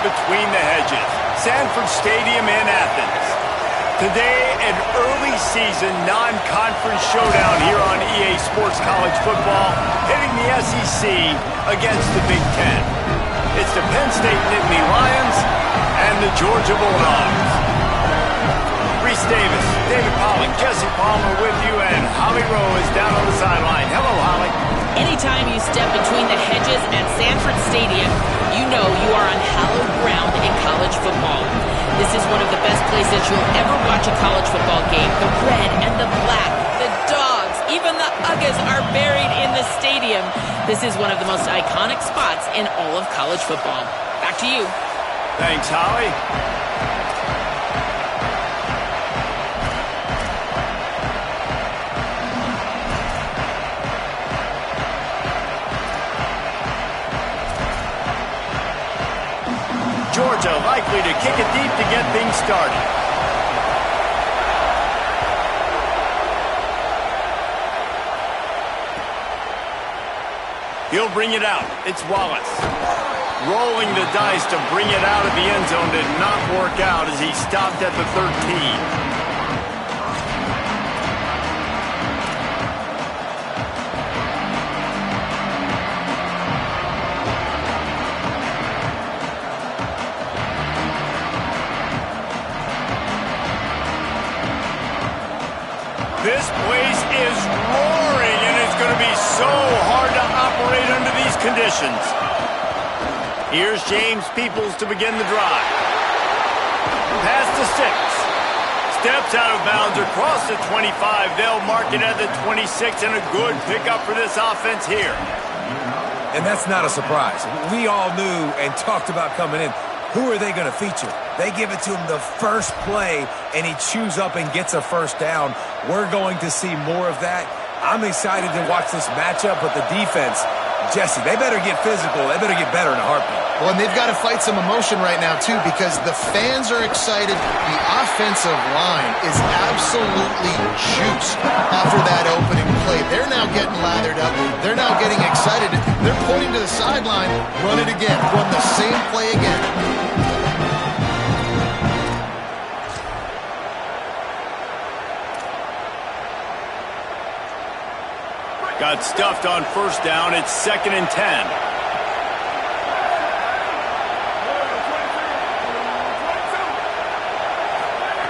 between the hedges. Sanford Stadium in Athens. Today, an early season non-conference showdown here on EA Sports College Football, hitting the SEC against the Big Ten. It's the Penn State Nittany Lions and the Georgia Bulldogs. Reese Davis, David Pollock, Jesse Palmer with you, and Holly Rowe is down on the sideline. Hello, Holly. Anytime you step between the hedges at Sanford Stadium, you know you are on hallowed ground in college football. This is one of the best places you'll ever watch a college football game. The red and the black, the dogs, even the Uggas are buried in the stadium. This is one of the most iconic spots in all of college football. Back to you. Thanks, Holly. Georgia likely to kick it deep to get things started. He'll bring it out. It's Wallace. Rolling the dice to bring it out of the end zone did not work out as he stopped at the 13. This place is roaring, and it's going to be so hard to operate under these conditions. Here's James Peoples to begin the drive. Pass to 6. Steps out of bounds across the 25. They'll mark it at the 26, and a good pickup for this offense here. And that's not a surprise. We all knew and talked about coming in. Who are they going to feature? They give it to him the first play, and he chews up and gets a first down. We're going to see more of that. I'm excited to watch this matchup, but the defense, Jesse, they better get physical. They better get better in a heartbeat. Well, and they've got to fight some emotion right now, too, because the fans are excited. The offensive line is absolutely juiced after that opening play. They're now getting lathered up. They're now getting excited. They're pointing to the sideline. Run it again. Run the same play again. Got stuffed on first down. It's 2nd and 10.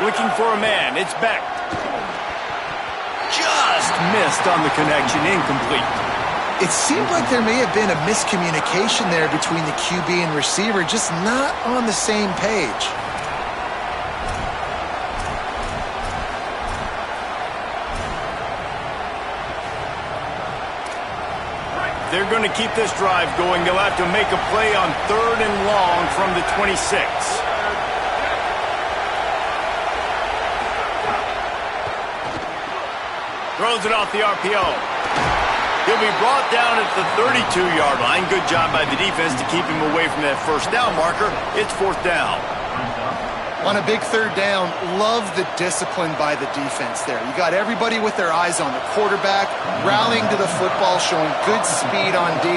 Looking for a man. It's Beck. Just missed on the connection. Incomplete. It seemed like there may have been a miscommunication there between the QB and receiver, just not on the same page. They're going to keep this drive going. They'll have to make a play on 3rd and long from the 26. Throws it off the RPO. He'll be brought down at the 32-yard line. Good job by the defense to keep him away from that first down marker. It's 4th down. On a big 3rd down, love the discipline by the defense there. You got everybody with their eyes on the quarterback, rallying to the football, showing good speed on D.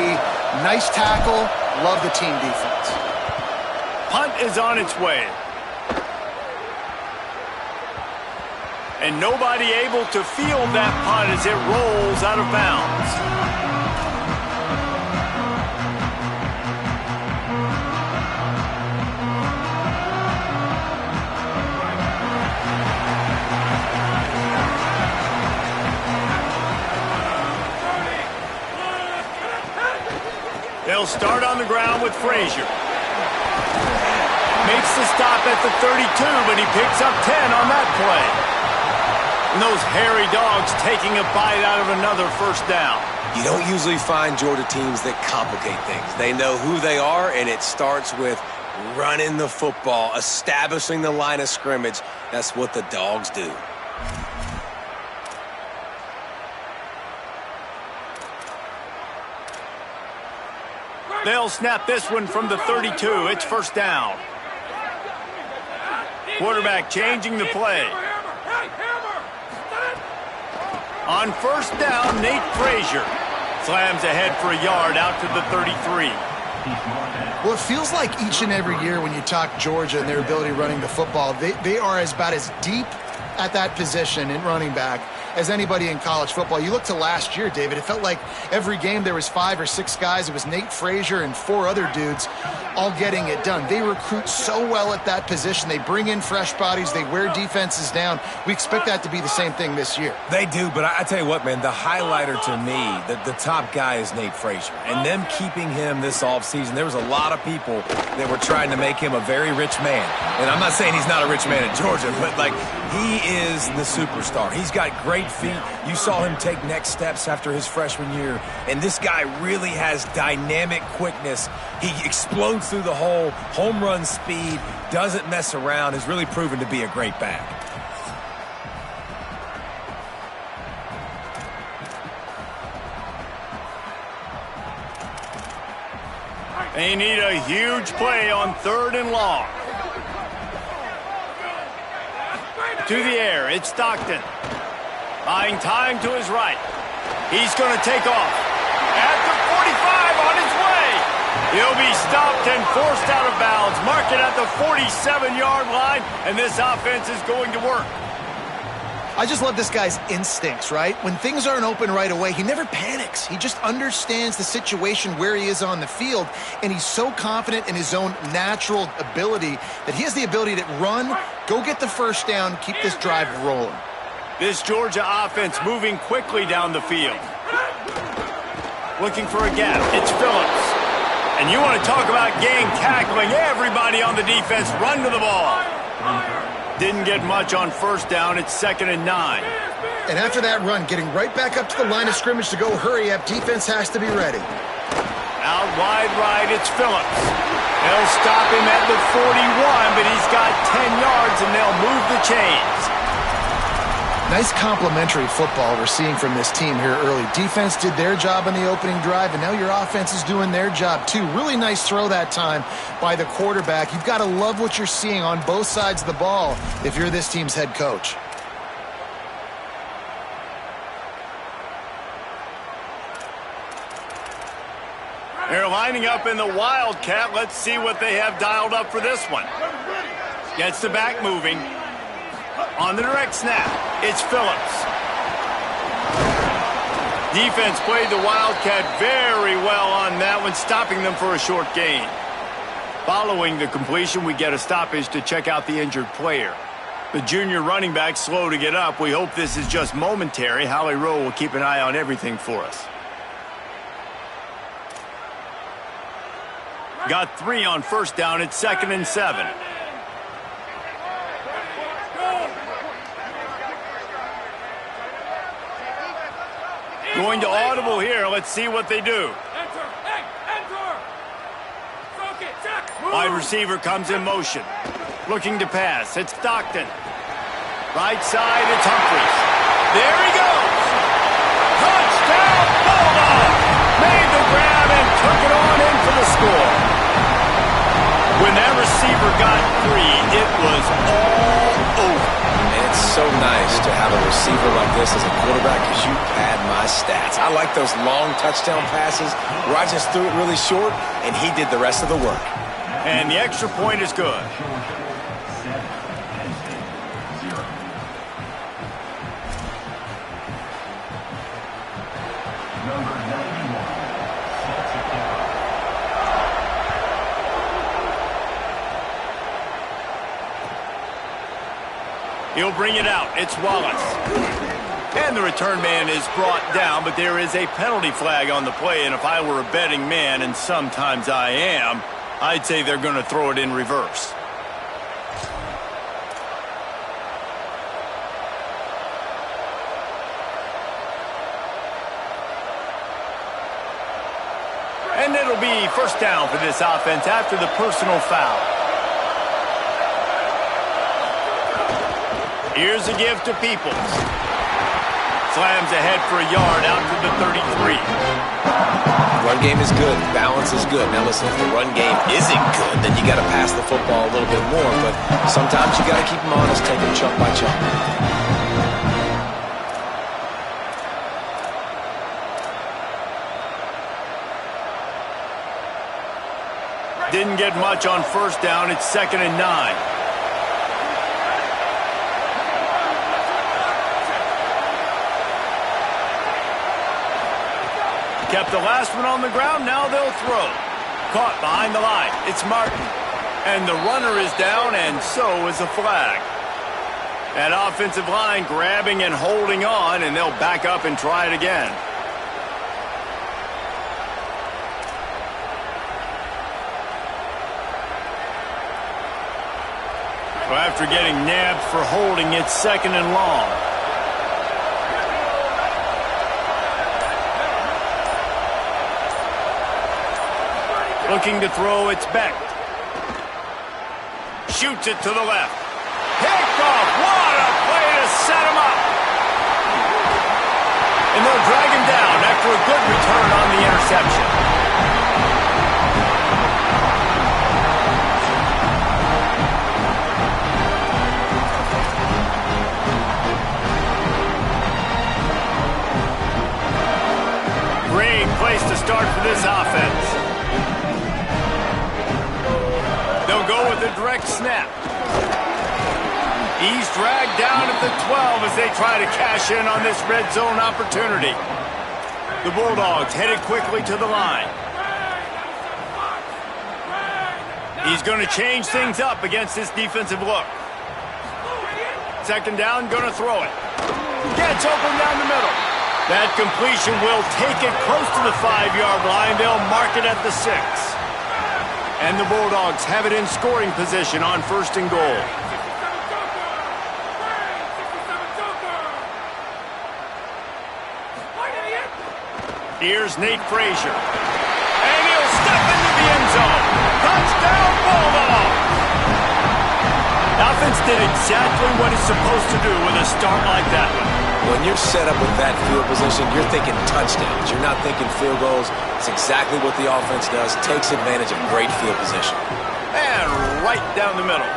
Nice tackle. Love the team defense. Punt is on its way. And nobody able to field that punt as it rolls out of bounds. They'll start on the ground with Frazier. Makes the stop at the 32, but he picks up 10 on that play. And those hairy dogs taking a bite out of another first down. You don't usually find Georgia teams that complicate things. They know who they are, and it starts with running the football, establishing the line of scrimmage. That's what the dogs do. They'll snap this one from the 32. It's first down. Quarterback changing the play. On first down, Nate Frazier slams ahead for a yard out to the 33. Well, it feels like each and every year when you talk Georgia and their ability running the football, they are about as deep at that position in running back as anybody in college football. You look to last year, David, it felt like every game there was 5 or 6 guys. It was Nate Frazier and 4 other dudes all getting it done. They recruit so well at that position. They bring in fresh bodies. They wear defenses down. We expect that to be the same thing this year. They do, but I tell you what, man, the highlighter to me, the top guy is Nate Frazier. And them keeping him this offseason, there was a lot of people that were trying to make him a very rich man. And I'm not saying he's not a rich man in Georgia, but, like, he is the superstar. He's got great feet. You saw him take next steps after his freshman year. And this guy really has dynamic quickness. He explodes through the hole, home run speed, doesn't mess around, has really proven to be a great back. They need a huge play on 3rd and long. To the air, it's Stockton. Buying time to his right. He's going to take off. At the 45 on his way. He'll be stopped and forced out of bounds. Mark it at the 47-yard line, and this offense is going to work. I just love this guy's instincts, right? When things aren't open right away, he never panics. He just understands the situation where he is on the field, and he's so confident in his own natural ability that he has the ability to run, go get the first down, keep this drive rolling. This Georgia offense moving quickly down the field. Looking for a gap. It's Phillips. And you want to talk about gang tackling. Everybody on the defense run to the ball. Didn't get much on first down. It's 2nd and 9. And after that run, getting right back up to the line of scrimmage to go hurry up, defense has to be ready. Out wide right, it's Phillips. They'll stop him at the 41, but he's got 10 yards, and they'll move the chains. Nice complimentary football we're seeing from this team here early. Defense did their job on the opening drive, and now your offense is doing their job too. Really nice throw that time by the quarterback. You've got to love what you're seeing on both sides of the ball if you're this team's head coach. They're lining up in the Wildcat. Let's see what they have dialed up for this one. Gets the back moving. On the direct snap, it's Phillips. Defense played the Wildcat very well on that one, stopping them for a short gain. Following the completion, we get a stoppage to check out the injured player. The junior running back slow to get up. We hope this is just momentary. Holly Rowe will keep an eye on everything for us. Got 3 on first down. It's 2nd and 7. Going to audible here. Let's see what they do. Wide receiver comes in motion. Looking to pass. It's Stockton. Right side, it's Humphries. There he goes. Touchdown, Bulldog. Made the grab and took it on in for the score. When that receiver got 3, it was all over. It's so nice to have a receiver like this as a quarterback because you pad my stats. I like those long touchdown passes where I just threw it really short and he did the rest of the work. And the extra point is good. He'll bring it out. It's Wallace. And the return man is brought down, but there is a penalty flag on the play, and if I were a betting man, and sometimes I am, I'd say they're going to throw it in reverse. And it'll be first down for this offense after the personal foul. Here's a give to Peoples. Slams ahead for a yard out to the 33. Run game is good. Balance is good. Now listen, if the run game isn't good, then you got to pass the football a little bit more. But sometimes you got to keep them honest, take them chunk by chunk. get much on first down. It's 2nd and 9. Kept the last one on the ground. Now they'll throw. Caught behind the line. It's Martin. And the runner is down, and so is a flag. That offensive line grabbing and holding on, and they'll back up and try it again. So after getting nabbed for holding, it's 2nd and long. Looking to throw, it's Beck. Shoots it to the left. Picked off. What a play to set him up. And they'll drag him down after a good return on the interception. Great place to start for this offense. They'll go with a direct snap. He's dragged down at the 12 as they try to cash in on this red zone opportunity. The Bulldogs headed quickly to the line. He's going to change things up against this defensive look. 2nd down, going to throw it. Gets open down the middle. That completion will take it close to the 5-yard line. They'll mark it at the 6. And the Bulldogs have it in scoring position on 1st and goal. Here's Nate Frazier. And he'll step into the end zone. Touchdown, Bulldogs! The offense did exactly what it's supposed to do with a start like that one. When you're set up with that field position, you're thinking touchdowns. You're not thinking field goals. It's exactly what the offense does. Takes advantage of great field position. And right down the middle.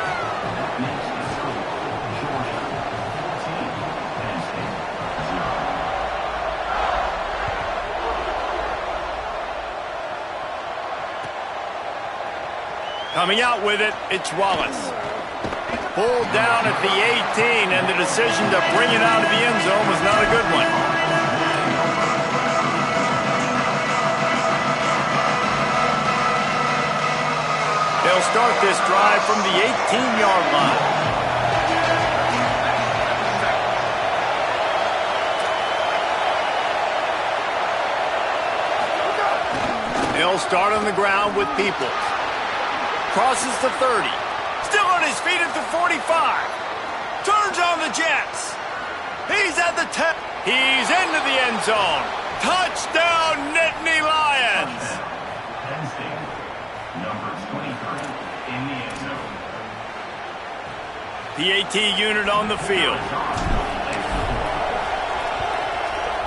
Coming out with it, it's Wallace. Pulled down at the 18, and the decision to bring it out of the end zone was not a good one. They'll start this drive from the 18-yard line. They'll start on the ground with People. Crosses the 30. Still on his feet at the 45. Turns on the Jets. He's at the 10. He's into the end zone. Touchdown, Nittany Lions. Penn State, number 23 in the end zone. PAT unit on the field.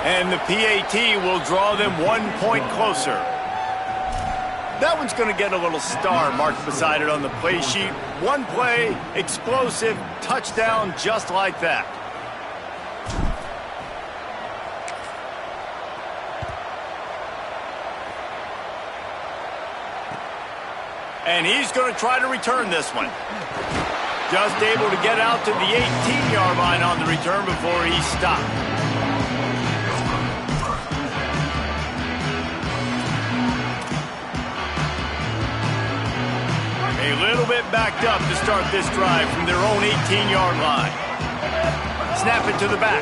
And the PAT will draw them 1 point closer. That one's going to get a little star marked beside it on the play sheet. One play, explosive, touchdown, just like that. And he's going to try to return this one. Just able to get out to the 18-yard line on the return before he stopped. A little bit backed up to start this drive from their own 18-yard line. Snap it to the back.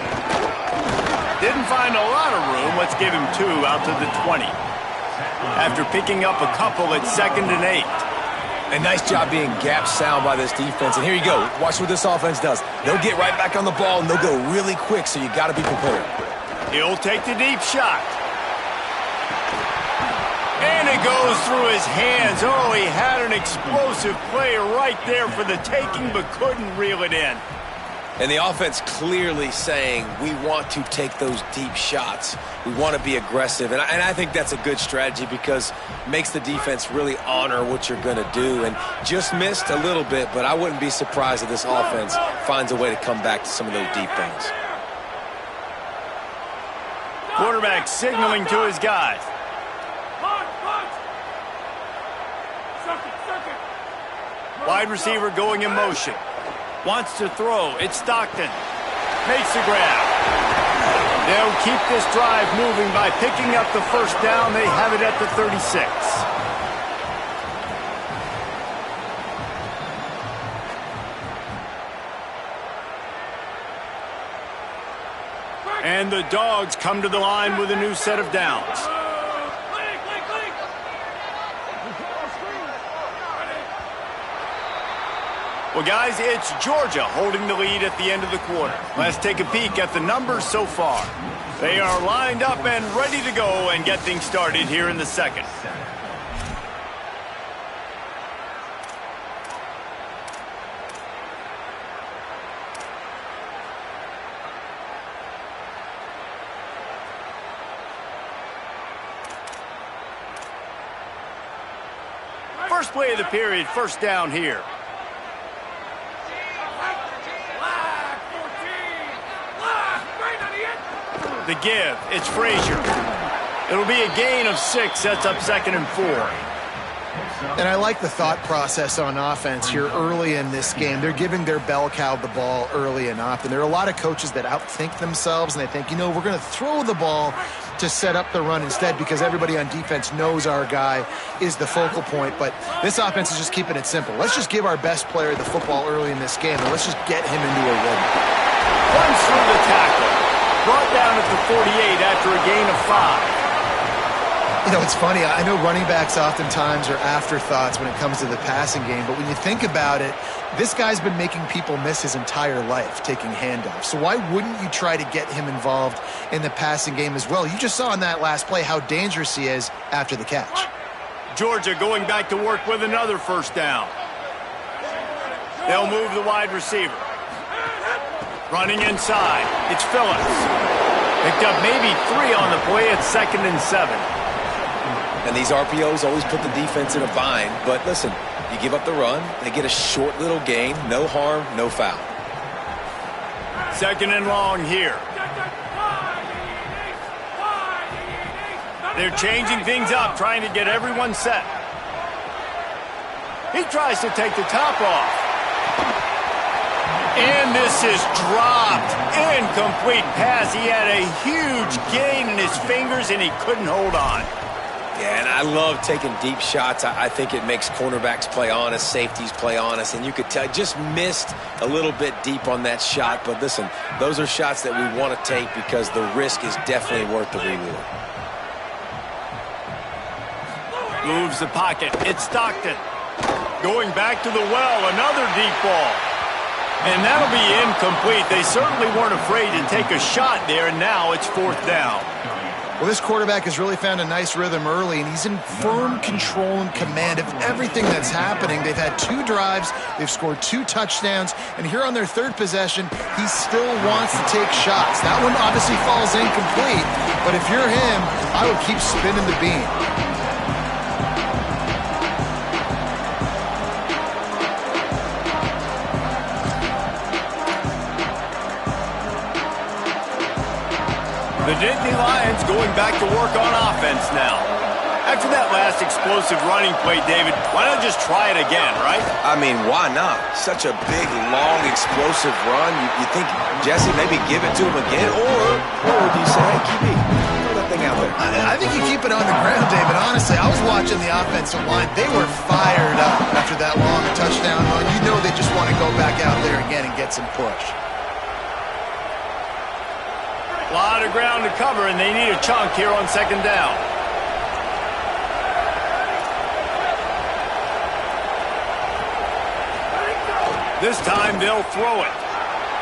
Didn't find a lot of room. Let's give him 2 out to the 20. After picking up a couple at 2nd and 8. And nice job being gap sound by this defense. And here you go. Watch what this offense does. They'll get right back on the ball, and they'll go really quick, so you got to be prepared. He'll take the deep shot. And it goes through his hands. Oh, he had an explosive play right there for the taking, but couldn't reel it in. And the offense clearly saying, we want to take those deep shots. We want to be aggressive. And I think that's a good strategy because it makes the defense really honor what you're going to do. And just missed a little bit, but I wouldn't be surprised if this offense finds a way to come back to some of those deep things. Quarterback signaling to his guys. Second. Wide receiver going in motion. Wants to throw. It's Stockton. Makes the grab. They'll keep this drive moving by picking up the first down. They have it at the 36. And the Dogs come to the line with a new set of downs. Well, guys, it's Georgia holding the lead at the end of the quarter. Let's take a peek at the numbers so far. They are lined up and ready to go and get things started here in the second. First play of the period, first down here. The give, it's Frazier. It'll be a gain of 6, sets up 2nd and 4. And I like the thought process on offense here early in this game. They're giving their bell cow the ball early and often. There are a lot of coaches that outthink themselves, and they think, we're going to throw the ball to set up the run instead because everybody on defense knows our guy is the focal point. But this offense is just keeping it simple. Let's just give our best player the football early in this game, and let's just get him into a rhythm. Runs through the tackle. Brought down at the 48 after a gain of 5. It's funny. I know running backs oftentimes are afterthoughts when it comes to the passing game, but when you think about it, this guy's been making people miss his entire life taking handoffs. So why wouldn't you try to get him involved in the passing game as well? You just saw in that last play how dangerous he is after the catch. Georgia going back to work with another first down. They'll move the wide receiver. Running inside, it's Phillips. Picked up maybe 3 on the play at 2nd and 7. And these RPOs always put the defense in a bind. But listen, you give up the run, they get a short little gain, no harm, no foul. 2nd and long here. They're changing things up, trying to get everyone set. He tries to take the top off. And this is dropped. Incomplete pass. He had a huge gain in his fingers, and he couldn't hold on. Yeah, and I love taking deep shots. I think it makes cornerbacks play honest, safeties play honest, and you could tell just missed a little bit deep on that shot. But listen, those are shots that we want to take because the risk is definitely worth the reward. Moves the pocket. It's Stockton. Going back to the well, another deep ball. And that'll be incomplete. They certainly weren't afraid to take a shot there, and now it's 4th down. Well, this quarterback has really found a nice rhythm early, and he's in firm control and command of everything that's happening. They've had 2 drives, they've scored 2 touchdowns, and here on their 3rd possession, he still wants to take shots. That one obviously falls incomplete, but if you're him, I would keep spinning the beam. The Nittany Lions going back to work on offense now. After that last explosive running play, David, why not just try it again, right? I mean, why not? Such a big, long, explosive run. You think, Jesse, maybe give it to him again? Or do you say, hey, QB, throw that thing out there? I think you keep it on the ground, David. Honestly, I was watching the offensive line. They were fired up after that long touchdown run. You know they just want to go back out there again and get some push. A lot of ground to cover, and they need a chunk here on 2nd down. This time they'll throw it.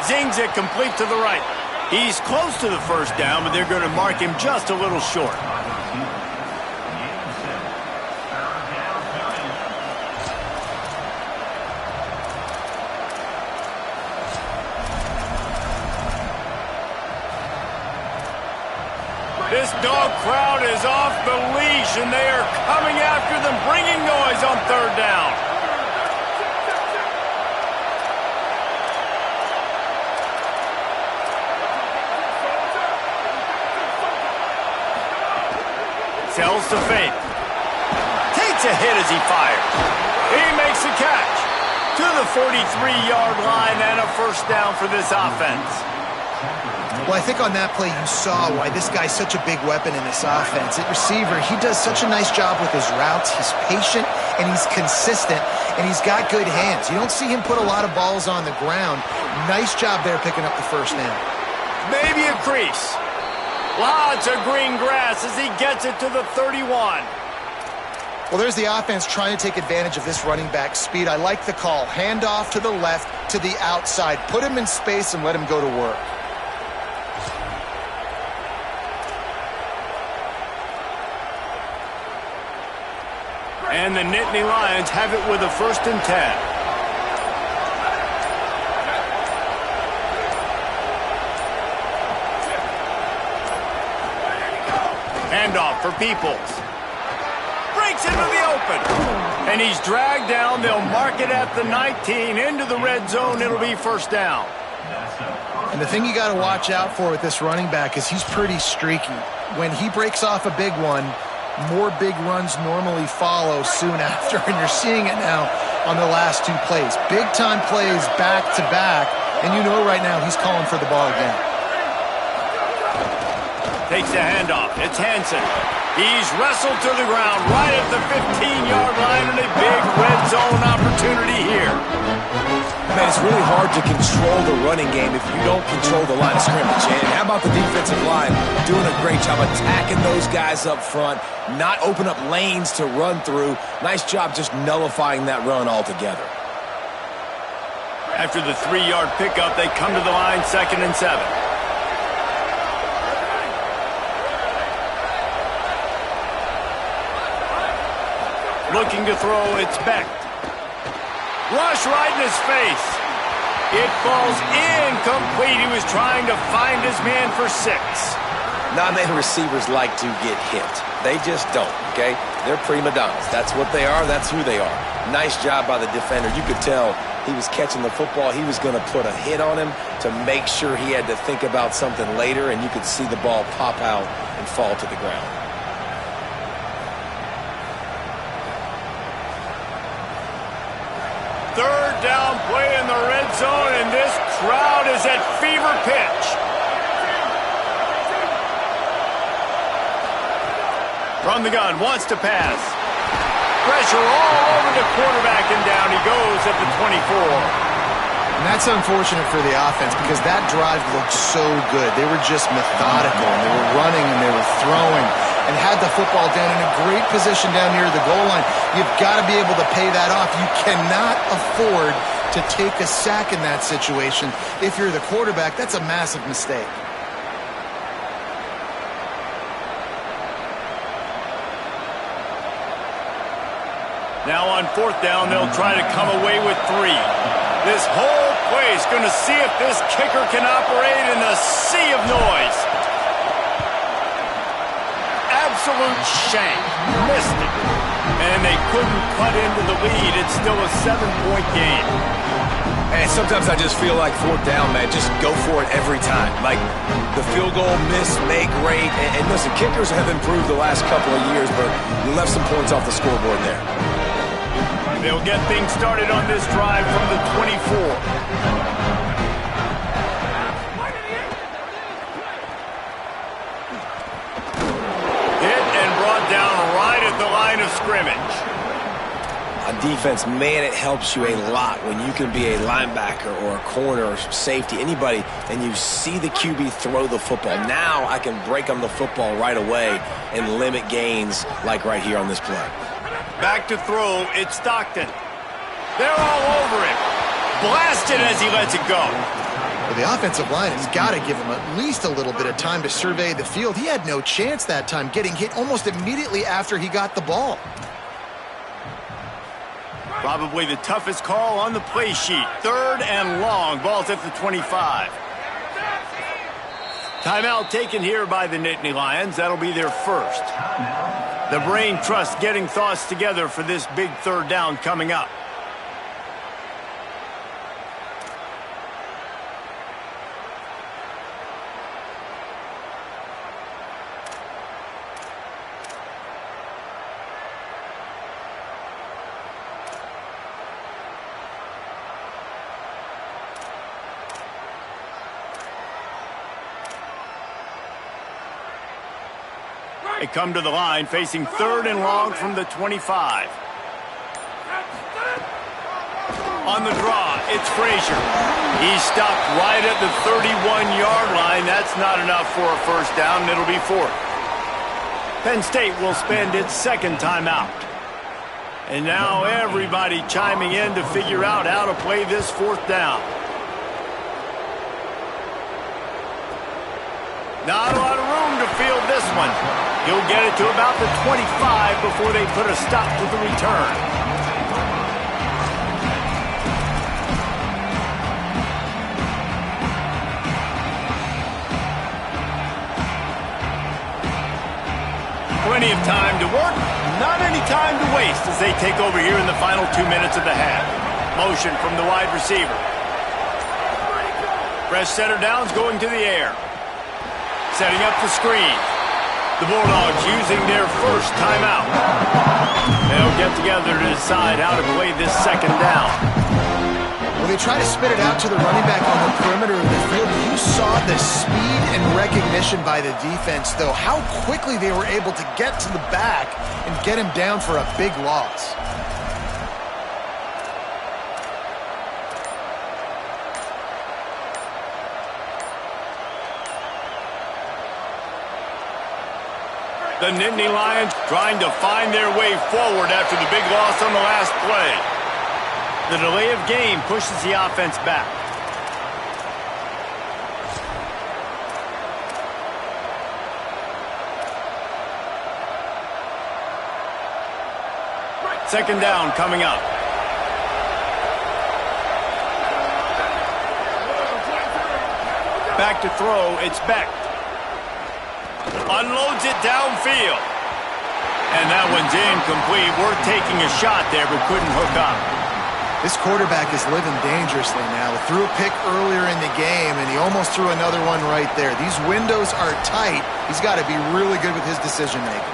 Zings it complete to the right. He's close to the first down, but they're going to mark him just a little short. This dog crowd is off the leash, and they are coming after them, bringing noise on 3rd down. Sells to fake. Takes a hit as he fires. He makes the catch. to the 43-yard line and a first down for this offense. Well, I think on that play you saw why this guy's such a big weapon in this offense. At receiver, he does such a nice job with his routes. He's patient and he's consistent and he's got good hands. You don't see him put a lot of balls on the ground. Nice job there picking up the first down. Maybe a crease. Lots of green grass as he gets it to the 31. Well, there's the offense trying to take advantage of this running back speed. I like the call. Hand off to the left, to the outside. Put him in space and let him go to work. And the Nittany Lions have it with a 1st and 10. Handoff for Peoples. Breaks into the open. And he's dragged down. They'll mark it at the 19. Into the red zone. It'll be first down. And the thing you got to watch out for with this running back is he's pretty streaky. When he breaks off a big one, more big runs normally follow soon after. And you're seeing it now on the last 2 plays. Big-time plays back-to-back. And you know right now he's calling for the ball again. Takes the handoff. It's Hansen. He's wrestled to the ground right at the 15-yard line and a big red zone opportunity here. Man, it's really hard to control the running game if you don't control the line of scrimmage. And how about the defensive line doing a great job attacking those guys up front, not open up lanes to run through. Nice job just nullifying that run altogether. After the 3-yard pickup, they come to the line 2nd and 7. Looking to throw, it's Beck. Rush right in his face. It falls incomplete. He was trying to find his man for 6. Not many receivers like to get hit. They just don't, okay? They're prima donnas. That's what they are. That's who they are. Nice job by the defender. You could tell he was catching the football. He was going to put a hit on him to make sure he had to think about something later, and you could see the ball pop out and fall to the ground. Third down play in the red zone, and this crowd is at fever pitch. From the gun, wants to pass. Pressure all over the quarterback, and down he goes at the 24. And that's unfortunate for the offense because that drive looked so good. They were just methodical, and they were running, and they were throwing, and had the football down in a great position down near the goal line. You've got to be able to pay that off. You cannot afford to take a sack in that situation. If you're the quarterback, that's a massive mistake. Now on 4th down, they'll try to come away with 3. This whole play is going to see if this kicker can operate in a sea of noise. Absolute shank. Missed it. And they couldn't cut into the lead. It's still a 7-point game. And sometimes I just feel like 4th down, man, just go for it every time. Like the field goal miss, make great. And listen, kickers have improved the last couple of years, but you left some points off the scoreboard there. They'll get things started on this drive from the 24. Hit and brought down right at the line of scrimmage. On defense, man, it helps you a lot when you can be a linebacker or a corner or safety, anybody, and you see the QB throw the football. Now I can break on the football right away and limit gains like right here on this play. Back to throw, it's Stockton. They're all over him. Blasted as he lets it go. Well, the offensive line has got to give him at least a little bit of time to survey the field. He had no chance that time, getting hit almost immediately after he got the ball. Probably the toughest call on the play sheet. 3rd and long. Ball's at the 25. Timeout taken here by the Nittany Lions. That'll be their first. The brain trust getting thoughts together for this big 3rd down coming up. They come to the line facing 3rd and long from the 25. On the draw, it's Frazier. He's stopped right at the 31-yard line. That's not enough for a first down, and it'll be 4th. Penn State will spend its 2nd timeout. And now everybody chiming in to figure out how to play this 4th down. Not a lot of room to field this one. He'll get it to about the 25 before they put a stop to the return. Plenty of time to work, not any time to waste as they take over here in the final 2 minutes of the half. Motion from the wide receiver. Fresh setter downs going to the air. Setting up the screen. The Bulldogs using their first timeout. They'll get together to decide how to play this 2nd down. When they try to spit it out to the running back on the perimeter of the field, you saw the speed and recognition by the defense, though, how quickly they were able to get to the back and get him down for a big loss. The Nittany Lions trying to find their way forward after the big loss on the last play. The delay of game pushes the offense back. Second down coming up. Back to throw, it's Beck. Unloads it downfield. And that one's incomplete. We're taking a shot there, but couldn't hook up. This quarterback is living dangerously now. Threw a pick earlier in the game, and he almost threw another one right there. These windows are tight. He's got to be really good with his decision-making.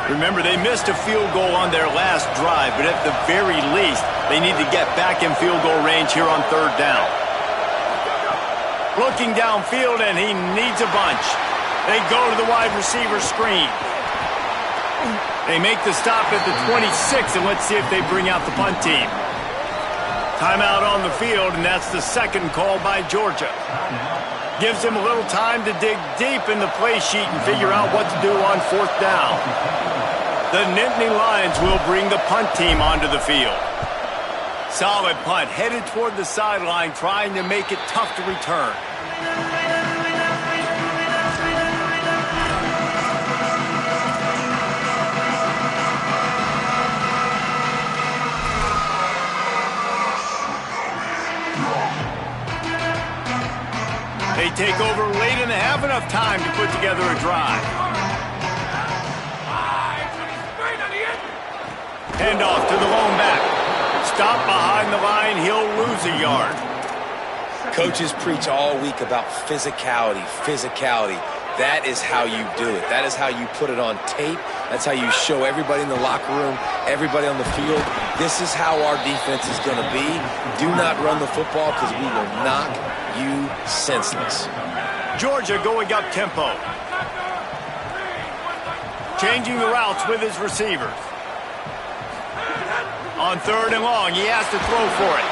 Remember, they missed a field goal on their last drive, but at the very least, they need to get back in field goal range here on 3rd down. Looking downfield, and he needs a bunch. They go to the wide receiver screen. They make the stop at the 26, and let's see if they bring out the punt team. Timeout on the field, and that's the 2nd call by Georgia. Gives him a little time to dig deep in the play sheet and figure out what to do on 4th down. The Nittany Lions will bring the punt team onto the field. Solid punt, headed toward the sideline, trying to make it tough to return. They take over late and they have enough time to put together a drive. Hand off to the lone back. Stop behind the line, he'll lose a yard. Coaches preach all week about physicality. That is how you do it. That is how you put it on tape. That's how you show everybody in the locker room, everybody on the field. This is how our defense is going to be. Do not run the football because we will knock you senseless. Georgia going up tempo. Changing the routes with his receivers. On 3rd and long, he has to throw for it.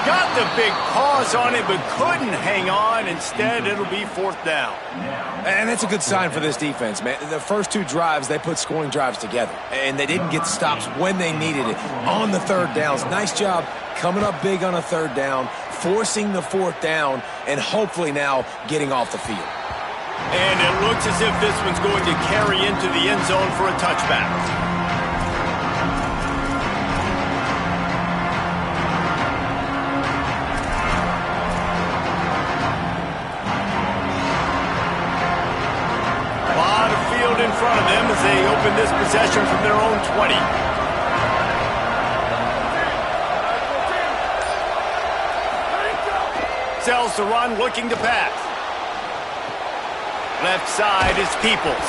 Got the big pause on it, but couldn't hang on. Instead, it'll be 4th down. And that's a good sign for this defense, man. The first 2 drives, they put scoring drives together. And they didn't get stops when they needed it. On the 3rd downs, nice job coming up big on a 3rd down, forcing the 4th down, and hopefully now getting off the field. And it looks as if this one's going to carry into the end zone for a touchback. In front of them as they open this possession from their own 20. Sells the run, looking to pass. Left side is Peoples.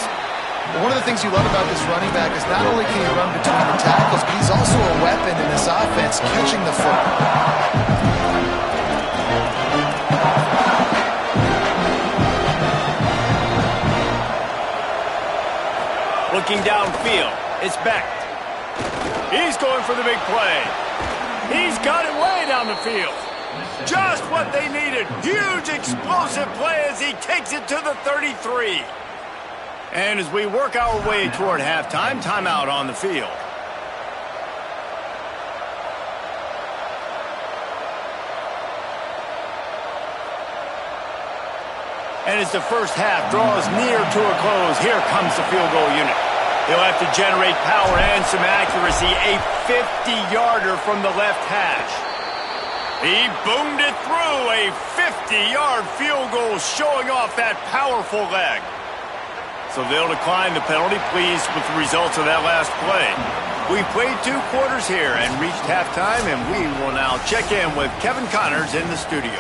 One of the things you love about this running back is not only can he run between the tackles, but he's also a weapon in this offense, catching the football. looking downfield. It's Beck. He's going for the big play. He's got it way down the field. Just what they needed. Huge explosive play as he takes it to the 33. And as we work our way toward halftime, timeout on the field. And as the first half draws near to a close, here comes the field goal unit. He'll have to generate power and some accuracy. A 50-yarder from the left hash. He boomed it through. A 50-yard field goal showing off that powerful leg. So they'll decline the penalty, pleased with the results of that last play. We played 2 quarters here and reached halftime, and we will now check in with Kevin Connors in the studio.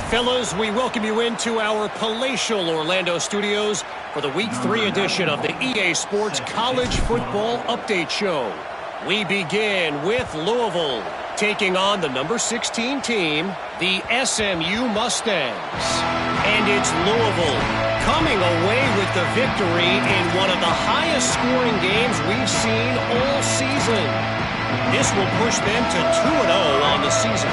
Fellas, we welcome you into our palatial Orlando studios for the Week 3 edition of the EA Sports College Football Update Show. We begin with Louisville, taking on the number 16 team, the SMU Mustangs. And it's Louisville coming away with the victory in one of the highest scoring games we've seen all season. This will push them to 2-0 on the season.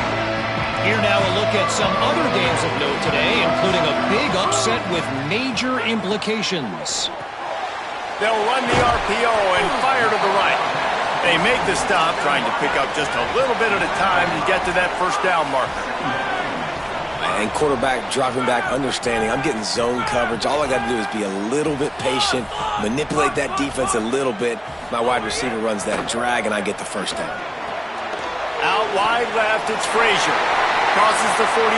Here now a look at some other games of note today, including a big upset with major implications. They'll run the RPO and fire to the right. They make the stop, trying to pick up just a little bit at a time to get to that first down marker. And quarterback dropping back, understanding I'm getting zone coverage. All I got to do is be a little bit patient, manipulate that defense a little bit. My wide receiver runs that drag, and I get the first down. Out wide left, it's Frazier. Crosses the 45.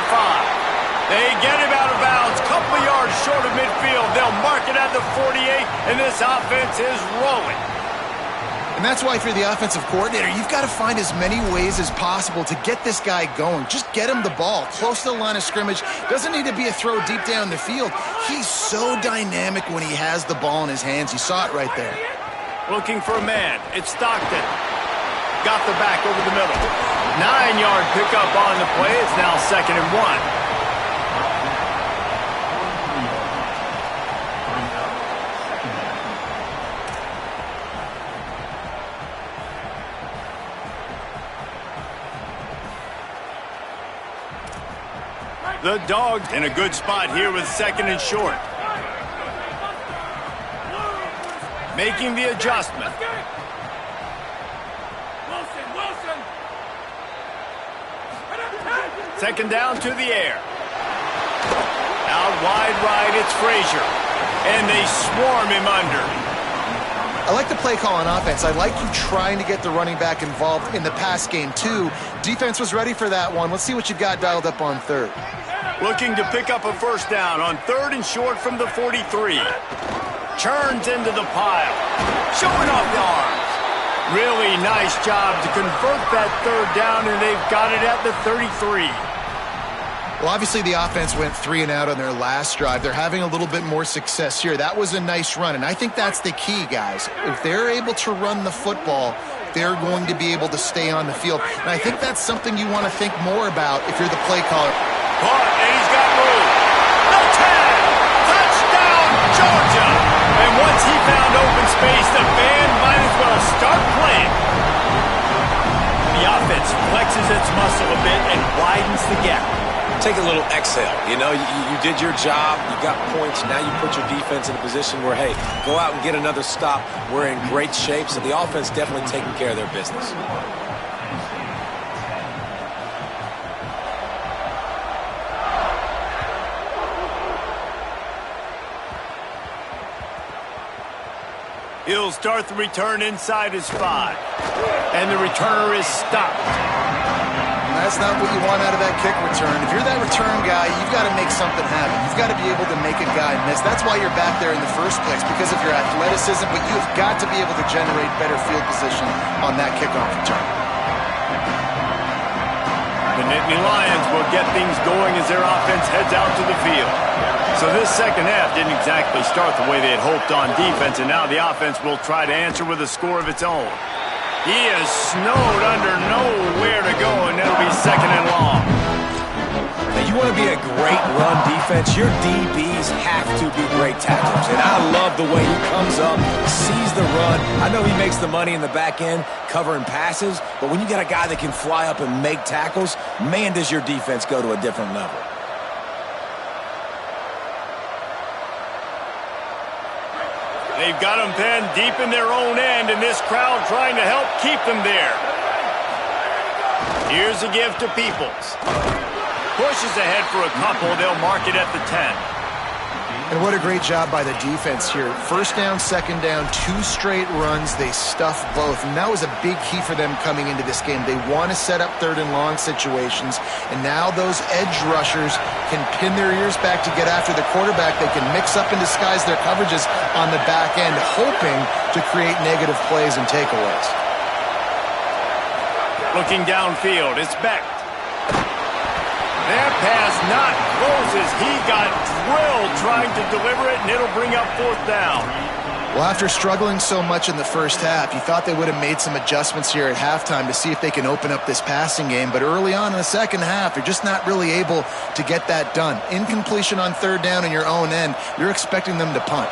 They get him out of bounds. Couple of yards short of midfield. They'll mark it at the 48, and this offense is rolling. And that's why if you're the offensive coordinator, you've got to find as many ways as possible to get this guy going. Just get him the ball close to the line of scrimmage. Doesn't need to be a throw deep down the field. He's so dynamic when he has the ball in his hands. You saw it right there. Looking for a man. It's Stockton. Got the back over the middle. 9-yard pickup on the play. It's now 2nd and 1. The Dogs in a good spot here with 2nd and short. Making the adjustment. Second down to the air. Out wide right, it's Frazier. And they swarm him under. I like the play call on offense. I like you trying to get the running back involved in the pass game, too. Defense was ready for that one. Let's see what you've got dialed up on 3rd. Looking to pick up a first down on 3rd and short from the 43. Churns into the pile. Showing off the arms. Really nice job to convert that 3rd down, and they've got it at the 33. Well, obviously the offense went 3 and out on their last drive. They're having a little bit more success here. That was a nice run, and I think that's the key, guys. If they're able to run the football, they're going to be able to stay on the field. And I think that's something you want to think more about if you're the play caller. Caught, and he's got room. No tag! Touchdown, Georgia! And once he found open space, the band might as well start playing. The offense flexes its muscle a bit and widens the gap. Take a little exhale. You know, you did your job. You got points. Now you put your defense in a position where, hey, go out and get another stop. We're in great shape, so the offense definitely taking care of their business. He'll start the return inside his 5. And the returner is stopped. That's not what you want out of that kick return. If you're that return guy, you've got to make something happen. You've got to be able to make a guy miss. That's why you're back there in the first place, because of your athleticism, but you've got to be able to generate better field position on that kickoff return. The Nittany Lions will get things going as their offense heads out to the field. So this second half didn't exactly start the way they had hoped on defense, and now the offense will try to answer with a score of its own. He is snowed under, nowhere to go, and it'll be 2nd and long. Now you want to be a great run defense, your DBs have to be great tacklers. And I love the way he comes up, sees the run. I know he makes the money in the back end covering passes, but when you got a guy that can fly up and make tackles, man, does your defense go to a different level. They've got them, Penn, deep in their own end, and this crowd trying to help keep them there. Here's a give to Peoples. Pushes ahead for a couple. They'll mark it at the 10. And what a great job by the defense here. First down, second down, 2 straight runs. They stuffed both. And that was a big key for them coming into this game. They want to set up third and long situations. And now those edge rushers can pin their ears back to get after the quarterback. They can mix up and disguise their coverages on the back end, hoping to create negative plays and takeaways. Looking downfield, it's Beck. That pass not close as he got drilled trying to deliver it, and it'll bring up 4th down. Well, after struggling so much in the first half, you thought they would have made some adjustments here at halftime to see if they can open up this passing game. But early on in the second half, you're just not really able to get that done. Incompletion on third down in your own end, you're expecting them to punt.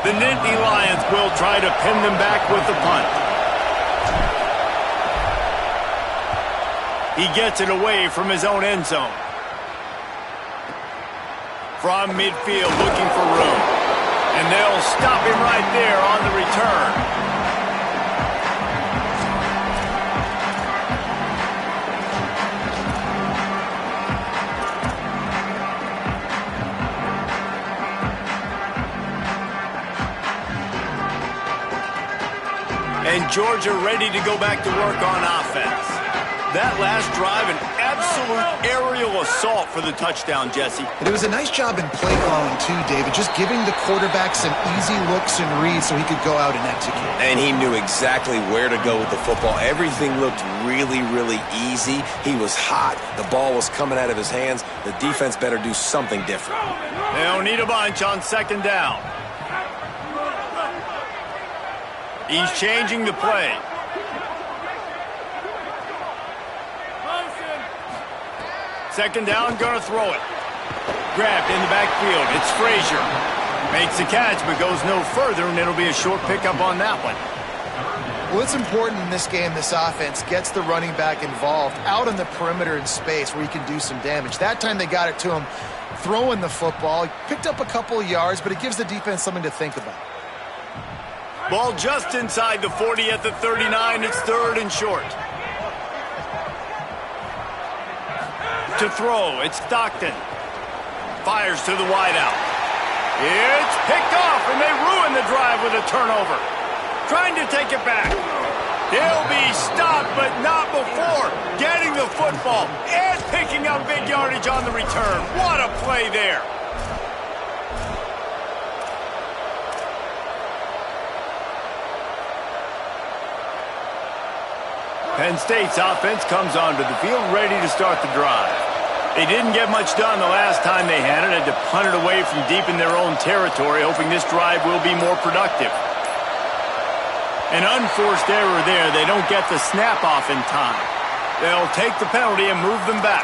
The Nittany Lions will try to pin them back with the punt. He gets it away from his own end zone. From midfield, looking for room. And they'll stop him right there on the return. And Georgia ready to go back to work on offense. That last drive, an absolute aerial assault for the touchdown, Jesse. And it was a nice job in play calling, too, David, just giving the quarterback some easy looks and reads so he could go out and execute. And he knew exactly where to go with the football. Everything looked really, really easy. He was hot. The ball was coming out of his hands. The defense better do something different. They don't need a bunch on 2nd down. He's changing the play. Second down, gonna throw it. Grabbed in the backfield. It's Frazier. Makes the catch, but goes no further, and it'll be a short pickup on that one. Well, it's important in this game, this offense gets the running back involved out on the perimeter in space where he can do some damage. That time they got it to him throwing the football. He picked up a couple of yards, but it gives the defense something to think about. Ball just inside the 40 at the 39. It's 3rd and short. To throw, it's Stockton. Fires to the wideout. It's picked off, and they ruin the drive with a turnover. Trying to take it back. He'll be stopped, but not before getting the football and picking up big yardage on the return. What a play there. Penn State's offense comes onto the field ready to start the drive. They didn't get much done the last time they had it. Had to punt it away from deep in their own territory, hoping this drive will be more productive. An unforced error there. They don't get the snap off in time. They'll take the penalty and move them back.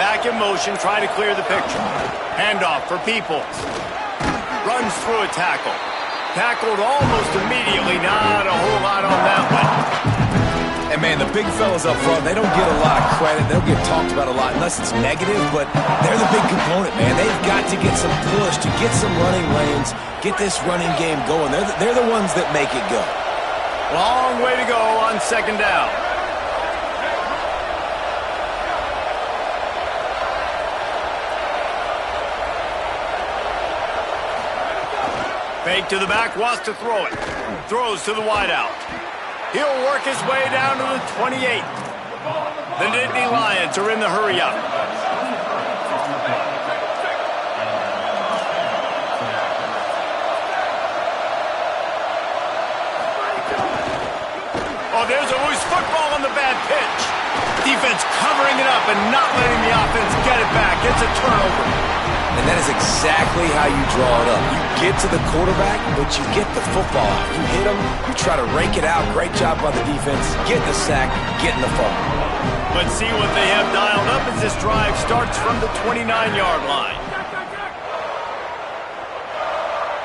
Back in motion, trying to clear the picture. Handoff for Peoples. Runs through a tackle. Tackled almost immediately. Not a whole lot on that one. And, man, the big fellas up front, they don't get a lot of credit. They'll get talked about a lot unless it's negative, but they're the big component, man. They've got to get some push, to get some running lanes, get this running game going. They're the ones that make it go. Long way to go on 2nd down. Fake to the back, wants to throw it. Throws to the wideout. He'll work his way down to the 28. The Nittany Lions are in the hurry-up. Defense covering it up and not letting the offense get it back. It's a turnover. And that is exactly how you draw it up. You get to the quarterback, but you get the football out. You hit him, you try to rake it out. Great job by the defense. Getting the sack, getting the fumble. Let's see what they have dialed up as this drive starts from the 29-yard line.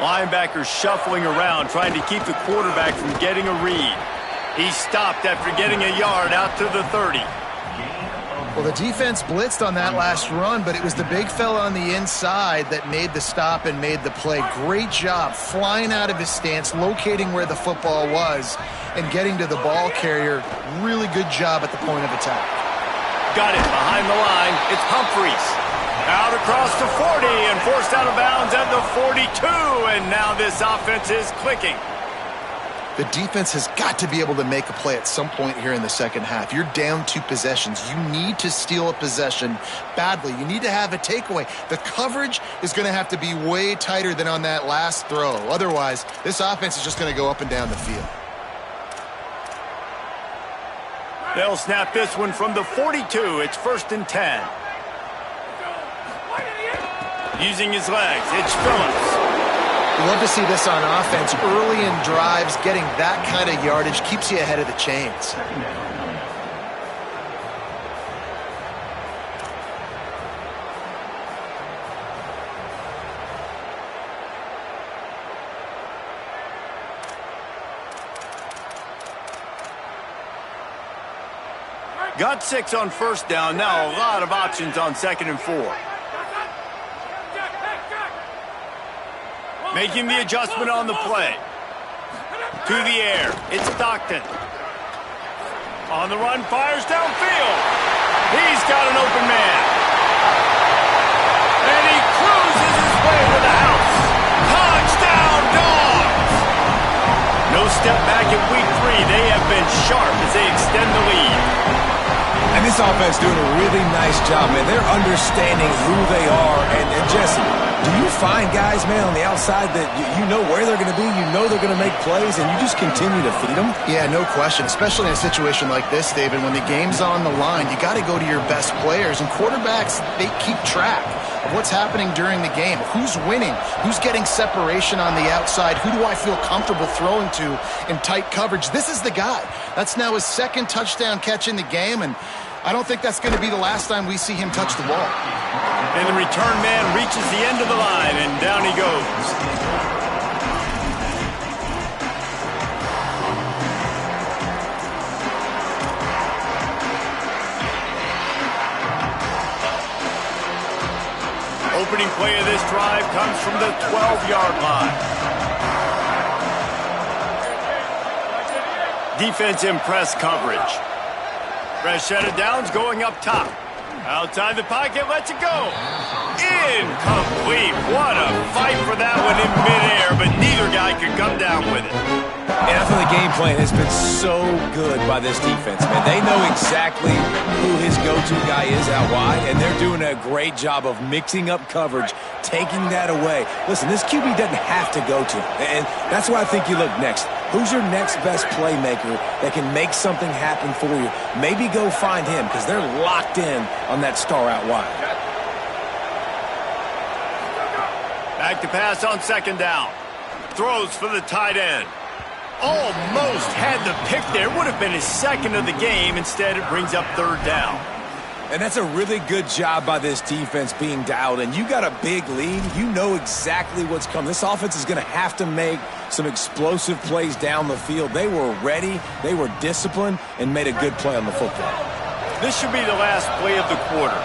Linebackers shuffling around, trying to keep the quarterback from getting a read. He stopped after getting a yard out to the 30. Well, the defense blitzed on that last run, but it was the big fella on the inside that made the stop and made the play. Great job flying out of his stance, locating where the football was, and getting to the ball carrier. Really good job at the point of attack. Got it behind the line. It's Humphreys. Out across the 40 and forced out of bounds at the 42, and now this offense is clicking. The defense has got to be able to make a play at some point here in the second half. You're down 2 possessions. You need to steal a possession badly. You need to have a takeaway. The coverage is going to have to be way tighter than on that last throw. Otherwise, this offense is just going to go up and down the field. They'll snap this one from the 42. It's 1st and 10. Using his legs, it's Phillips. You love to see this on offense. Early in drives, getting that kind of yardage keeps you ahead of the chains. Got 6 on 1st down. Now a lot of options on 2nd and 4. Making the adjustment on the play. To the air. It's Stockton. On the run, fires downfield. He's got an open man. And he cruises his way to the house. Touchdown, Dogs! No step back in week 3. They have been sharp as they extend the lead. And this offense doing a really nice job, man. They're understanding who they are. And Jesse, do you find guys, man, on the outside that you know where they're going to be, you know they're going to make plays, and you just continue to feed them? Yeah, no question, especially in a situation like this, David. When the game's on the line, you got to go to your best players. And quarterbacks, they keep track of what's happening during the game. Who's winning? Who's getting separation on the outside? Who do I feel comfortable throwing to in tight coverage? This is the guy. That's now his 2nd touchdown catch in the game, and I don't think that's going to be the last time we see him touch the ball. And the return man reaches the end of the line, and down he goes. Opening play of this drive comes from the 12-yard line. Defense in press coverage. Fresh set of downs going up top. Outside the pocket, lets it go. Incomplete. What a fight for that one in midair, but neither guy could come down with it. And I think the game plan has been so good by this defense, man. They know exactly who his go-to guy is out wide, and they're doing a great job of mixing up coverage, taking that away. Listen, this QB doesn't have to go to him, and that's why I think you look next. Who's your next best playmaker that can make something happen for you? Maybe go find him, because they're locked in on that star out wide. Back to pass on 2nd down. Throws for the tight end. Almost had the pick there. Would have been his 2nd of the game. Instead, it brings up 3rd down. And that's a really good job by this defense being dialed in. You got a big lead. You know exactly what's coming. This offense is going to have to make some explosive plays down the field. They were ready, they were disciplined, and made a good play on the football. This should be the last play of the quarter.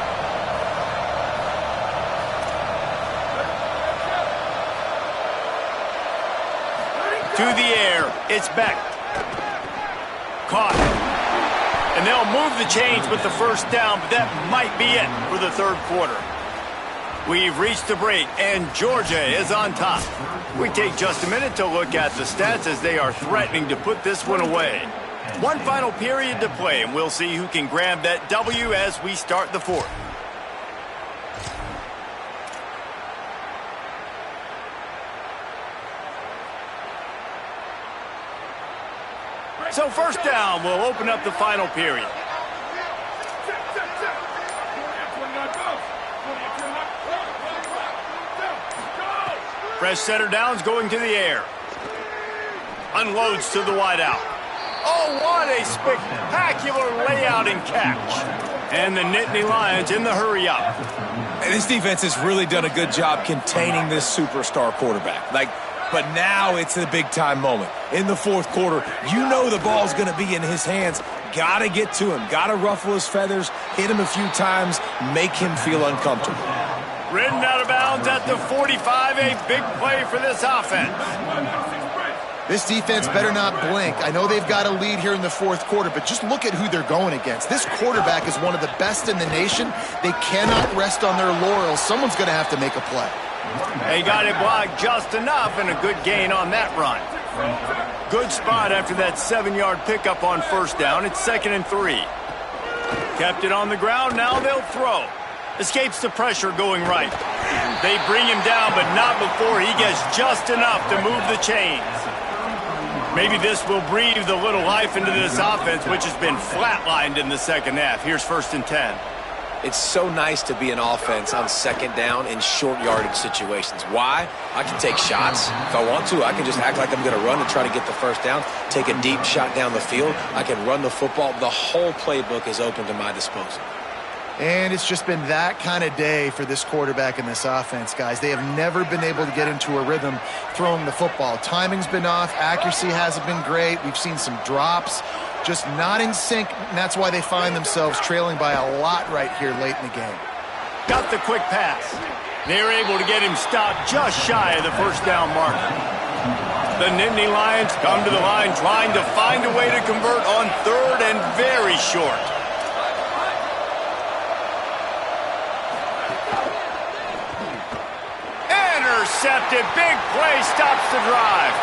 To the air, it's Beck. Caught. And they'll move the chains with the 1st down, but that might be it for the 3rd quarter. We've reached the break, and Georgia is on top. We take just a minute to look at the stats as they are threatening to put this one away. One final period to play, and we'll see who can grab that W as we start the 4th. So 1st down will open up the final period. Fresh setter downs going to the air. Unloads to the wideout. Oh, what a spectacular layout and catch. And the Nittany Lions in the hurry-up. And this defense has really done a good job containing this superstar quarterback. But now it's a big-time moment. In the fourth quarter, you know the ball's going to be in his hands. Got to get to him. Got to ruffle his feathers, hit him a few times, make him feel uncomfortable. Ridden out of bounds at the 45, a big play for this offense. This defense better not blink. I know they've got a lead here in the fourth quarter, but just look at who they're going against. This quarterback is one of the best in the nation. They cannot rest on their laurels. Someone's going to have to make a play. They got it blocked just enough and a good gain on that run. Good spot after that 7-yard pickup on first down. It's 2nd and 3. Kept it on the ground. Now they'll throw. Escapes the pressure going right. They bring him down, but not before he gets just enough to move the chains. Maybe this will breathe a little life into this offense, which has been flatlined in the second half. Here's 1st and 10. It's so nice to be an offense on second down in short yardage situations. Why? I can take shots. If I want to, I can just act like I'm going to run and try to get the first down, take a deep shot down the field. I can run the football. The whole playbook is open to my disposal. And it's just been that kind of day for this quarterback and this offense, guys. They have never been able to get into a rhythm throwing the football. Timing's been off. Accuracy hasn't been great. We've seen some drops. Just not in sync, and that's why they find themselves trailing by a lot right here late in the game. Got the quick pass. They're able to get him stopped just shy of the first down marker. The Nittany Lions come to the line trying to find a way to convert on 3rd and very short. Intercepted. Big play stops the drive.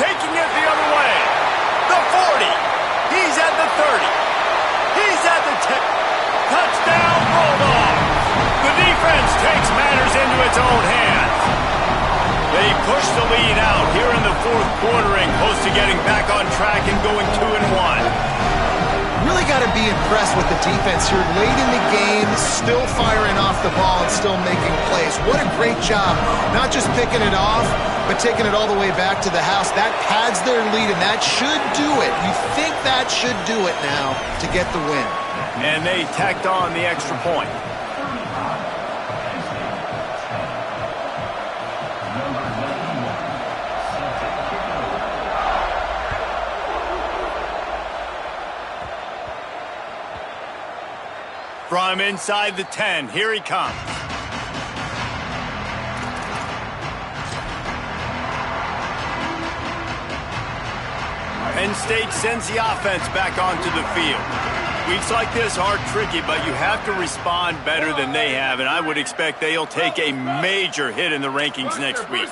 Taking it the other way. The 40. He's at the 30. He's at the 10. Touchdown, Bulldogs. The defense takes matters into its own hands. They push the lead out here in the fourth quarter and close to getting back on track and going 2-1. Really got to be impressed with the defense here late in the game, still firing off the ball and still making plays. What a great job, not just picking it off, but taking it all the way back to the house. That pads their lead, and that should do it. You think that should do it now to get the win. And they tacked on the extra point. From inside the 10, here he comes. Penn State sends the offense back onto the field. Weeks like this are tricky, but you have to respond better than they have, and I would expect they'll take a major hit in the rankings next week.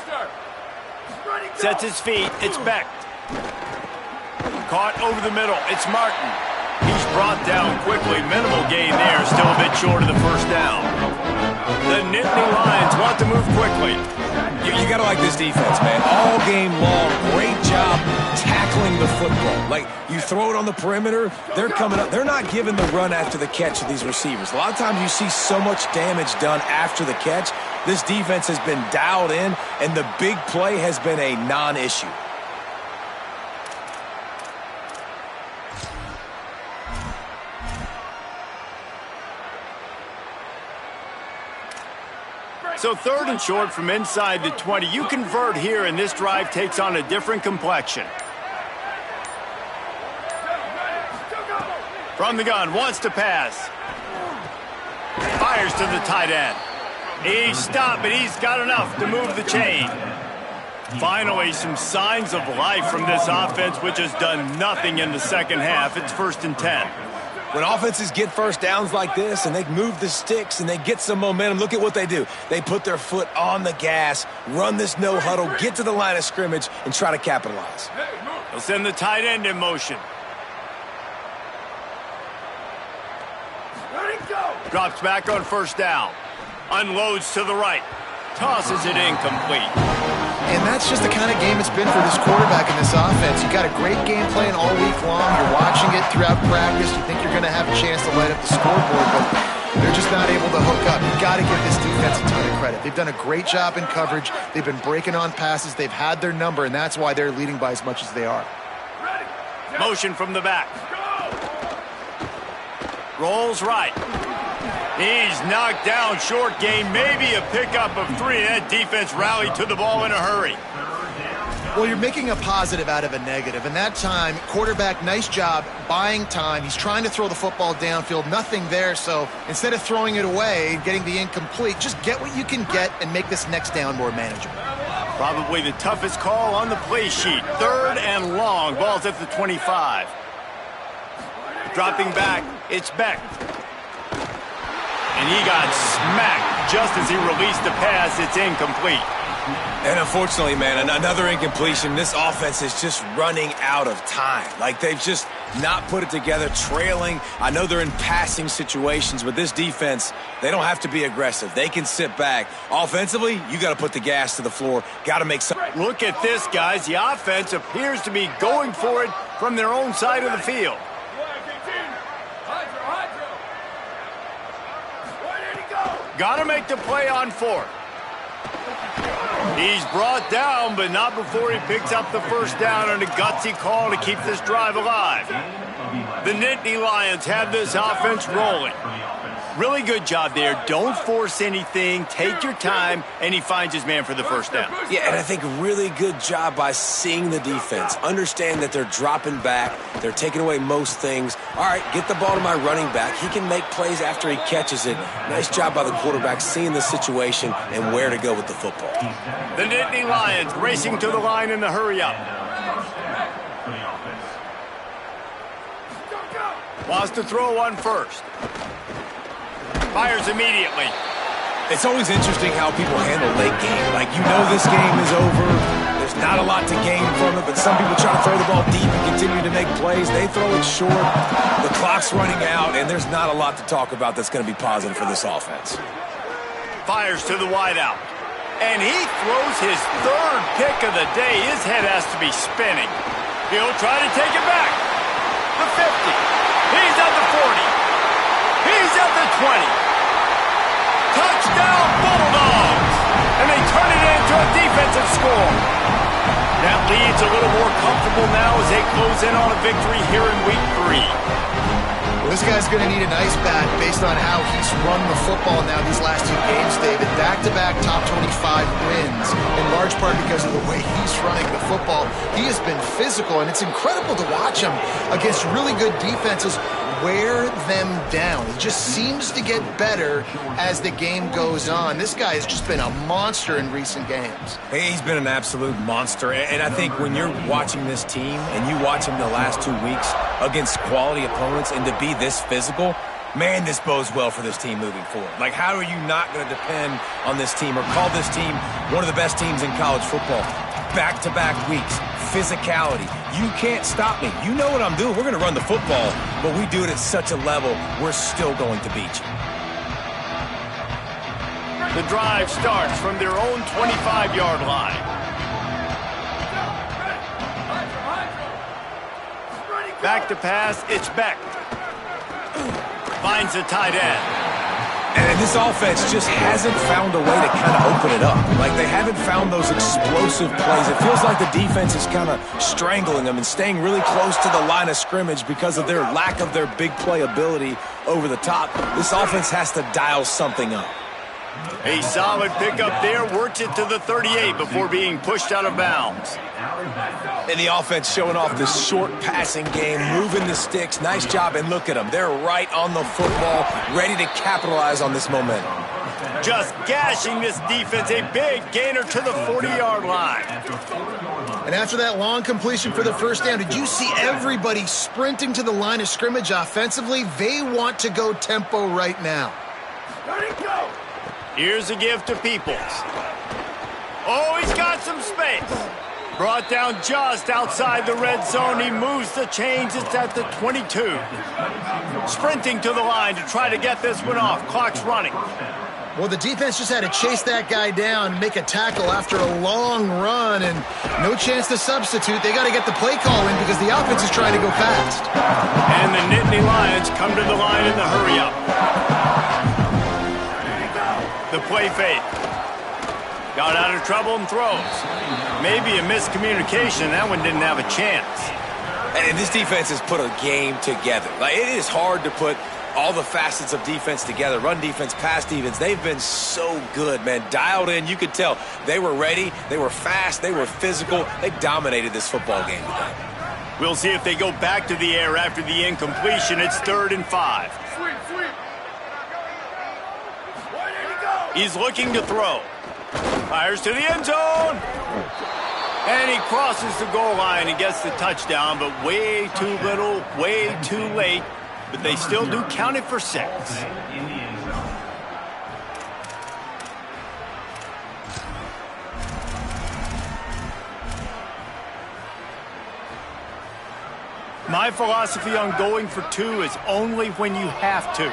Sets his feet, it's Beck. Caught over the middle, it's Martin. He's brought down quickly. Minimal gain there. Still a bit short of the first down. The Nittany Lions want to move quickly. You got to like this defense, man. All game long, great job tackling the football. Like, you throw it on the perimeter, they're coming up. They're not giving the run after the catch to these receivers. A lot of times you see so much damage done after the catch. This defense has been dialed in, and the big play has been a non-issue. So 3rd and short from inside the 20. You convert here, and this drive takes on a different complexion. From the gun, wants to pass. Fires to the tight end. He's stopped, but he's got enough to move the chain. Finally, some signs of life from this offense, which has done nothing in the second half. It's 1st and 10. When offenses get first downs like this and they move the sticks and they get some momentum, look at what they do. They put their foot on the gas, run this no huddle, get to the line of scrimmage, and try to capitalize. They'll send the tight end in motion. Drops back on first down. Unloads to the right. Tosses it incomplete. And that's just the kind of game it's been for this quarterback and this offense. You got a great game plan all week long. You're watching it throughout practice. You think you're going to have a chance to light up the scoreboard, but They're just not able to hook up. You've got to give this defense a ton of credit. They've done a great job in coverage. They've been breaking on passes. They've had their number, and that's why they're leading by as much as they are. Motion from the back. Rolls right. He's knocked down short gain, maybe a pickup of 3. That defense rallied to the ball in a hurry. Well, you're making a positive out of a negative, and that time, quarterback, nice job buying time. He's trying to throw the football downfield, nothing there, so instead of throwing it away and getting the incomplete, just get what you can get and make this next down more manageable. Probably the toughest call on the play sheet. 3rd and long. Ball's at the 25. Dropping back, it's Beck. And he got smacked just as he released the pass. It's incomplete. And unfortunately, man, another incompletion. This offense is just running out of time. Like, they've just not put it together, trailing. I know they're in passing situations, but this defense, they don't have to be aggressive. They can sit back. Offensively, you got to put the gas to the floor. Got to make some. Look at this, guys. The offense appears to be going for it from their own side of the field. Got to make the play on 4th. He's brought down, but not before he picks up the first down on a gutsy call to keep this drive alive. The Nittany Lions have this offense rolling. Really good job there. Don't force anything. Take your time, and he finds his man for the first down. Yeah, and I think really good job by seeing the defense. Understand that they're dropping back. They're taking away most things. All right, get the ball to my running back. He can make plays after he catches it. Nice job by the quarterback seeing the situation and where to go with the football. The Nittany Lions racing to the line in the hurry-up. Wants to throw on 1st. Fires immediately. It's always interesting how people handle late game. Like, you know this game is over. There's not a lot to gain from it, but some people try to throw the ball deep and continue to make plays. They throw it short. The clock's running out, and there's not a lot to talk about that's going to be positive for this offense. Fires to the wideout. And he throws his 3rd pick of the day. His head has to be spinning. He'll try to take it back. The 50. He's at the 40. He's at the 20. Touchdown Bulldogs! And they turn it into a defensive score. That lead's a little more comfortable now as they close in on a victory here in Week 3. Well, this guy's going to need an ice bath based on how he's run the football now these last 2 games, David. Back-to-back top 25 wins, in large part because of the way he's running the football. He has been physical, and it's incredible to watch him against really good defenses wear them down. He just seems to get better as the game goes on. This guy has just been a monster in recent games. He's been an absolute monster, and I think when you're watching this team and you watch him the last 2 weeks against quality opponents and to be this physical, man, this bodes well for this team moving forward. Like, how are you not going to depend on this team or call this team one of the best teams in college football? Back-to-back weeks, physicality. You can't stop me. You know what I'm doing. We're going to run the football, but we do it at such a level, we're still going to beat you. The drive starts from their own 25-yard line. Back to pass, it's Beck. Finds the tight end. And this offense just hasn't found a way to kind of open it up. Like, they haven't found those explosive plays. It feels like the defense is kind of strangling them and staying really close to the line of scrimmage because of their lack of their big play ability over the top. This offense has to dial something up. A solid pickup there, works it to the 38 before being pushed out of bounds. And the offense showing off this short passing game, moving the sticks. Nice job, and look at them. They're right on the football, ready to capitalize on this momentum. Just gashing this defense, a big gainer to the 40-yard line. And after that long completion for the first down, did you see everybody sprinting to the line of scrimmage offensively? They want to go tempo right now. Ready, go! Here's a gift to Peoples. Oh, he's got some space. Brought down just outside the red zone. He moves the chains. It's at the 22. Sprinting to the line to try to get this one off. Clock's running. Well, the defense just had to chase that guy down and make a tackle after a long run, and no chance to substitute. They got to get the play call in because the offense is trying to go fast. And the Nittany Lions come to the line in the hurry-up. The play fake. Got out of trouble and throws. Maybe a miscommunication. That one didn't have a chance. And this defense has put a game together. Like, it is hard to put all the facets of defense together. Run defense, pass defense. They've been so good, man. Dialed in. You could tell they were ready. They were fast. They were physical. They dominated this football game today. We'll see if they go back to the air after the incompletion. It's 3rd and 5. He's looking to throw. Fires to the end zone. And he crosses the goal line and gets the touchdown, but way too little, way too late. But they still do count it for 6. My philosophy on going for 2 is only when you have to.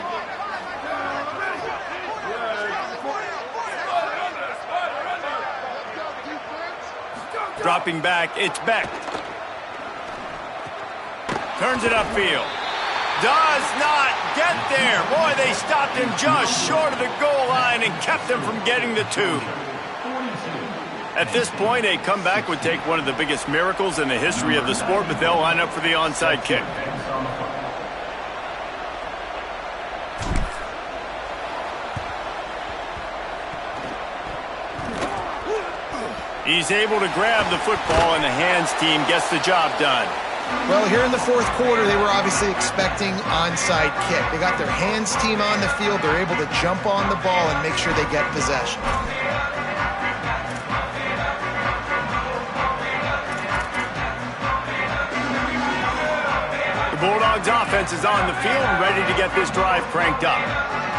Dropping back, it's Beck. Turns it upfield. Does not get there. Boy, they stopped him just short of the goal line and kept him from getting the 2. At this point, a comeback would take one of the biggest miracles in the history of the sport, but they'll line up for the onside kick. He's able to grab the football, and the hands team gets the job done. Well, here in the 4th quarter, they were obviously expecting onside kick. They got their hands team on the field. They're able to jump on the ball and make sure they get possession. The Bulldogs offense is on the field and ready to get this drive cranked up.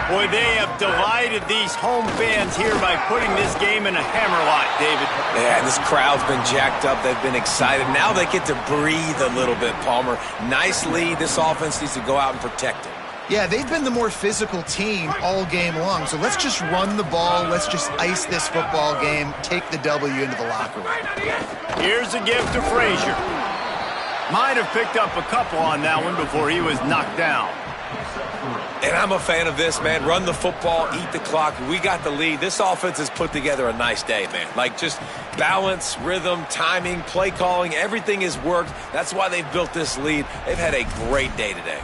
Boy, they have delighted these home fans here by putting this game in a hammerlock, David. Yeah, this crowd's been jacked up. They've been excited. Now they get to breathe a little bit, Palmer. Nice lead. This offense needs to go out and protect it. Yeah, they've been the more physical team all game long. So let's just run the ball. Let's just ice this football game, take the W into the locker room. Here's a gift to Frazier. Might have picked up a couple on that one before he was knocked down. And I'm a fan of this, man. Run the football, eat the clock. We got the lead. This offense has put together a nice day, man. Like, just balance, rhythm, timing, play calling, everything has worked. That's why they've built this lead. They've had a great day today.